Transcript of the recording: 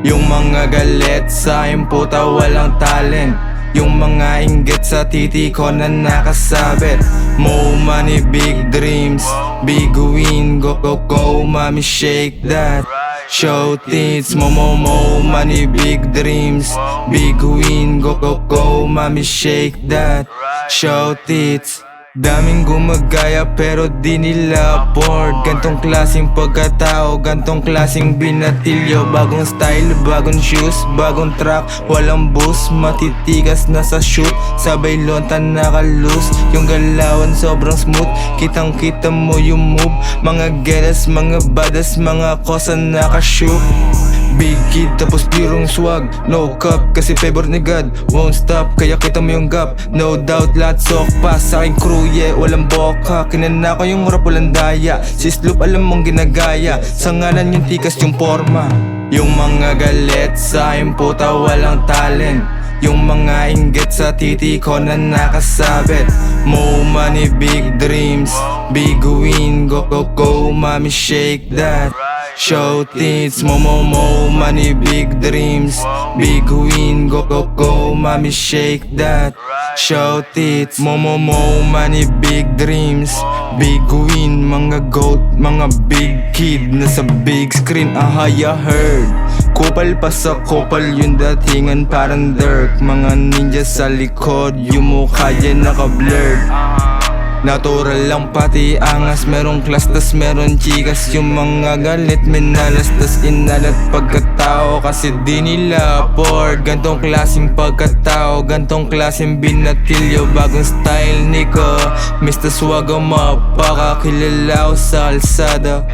Yung mga galit sa akin puta walang talent. Yung mga inggit sa titi ko na nakasabit. Mo money, big dreams, big win, go go go, mommy shake that. Show tits, mo money, big dreams, big win, go go go, mommy shake that. Show tits. Daming gumagaya pero di nila afford. Gantong klaseng pagkatao, gantong klaseng binatilyo. Bagong style, bagong shoes, bagong track, walang boost. Matitigas na sa shoot, sabay lontan nakalus. Yung galawan sobrang smooth, kitang kita mo yung move. Mga gelas, mga badas, mga kosa nakashoot. Big kid tapos pirong swag, no cup kasi favor ni God. Won't stop kaya kita mo yung gap. No doubt lahat sok pa sa aking crew, yeah, walang boka. Kinana ko yung rap walang daya. Si Sloop alam mong ginagaya. Sa ngalan yung tikas yung forma. Yung mga galit sa akin puta walang talent. Yung mga inggit sa titi ko na nakasabit. Mo money, big dreams, big win, go go go, mommy shake that. Show tits, mo money, big dreams, big win, go go go, mommy shake that. Show tits, mo money, big dreams, big win. Mga goat, mga big kid na sa big screen, ahaya heard. Kupal pa sa kupal yung datingan parang Dirk. Mga ninja sa likod, yung mukha dyan naka-blurred. Natural lang pati angas, merong class tas meron chikas. Yung mga galit minalas tas inalat pagkatao kasi di nila afford. Gantong klaseng pagkatao, gantong klaseng binatilyo. Bagong style niko, Mr. Swag ang mapakakilala ko sa alsada.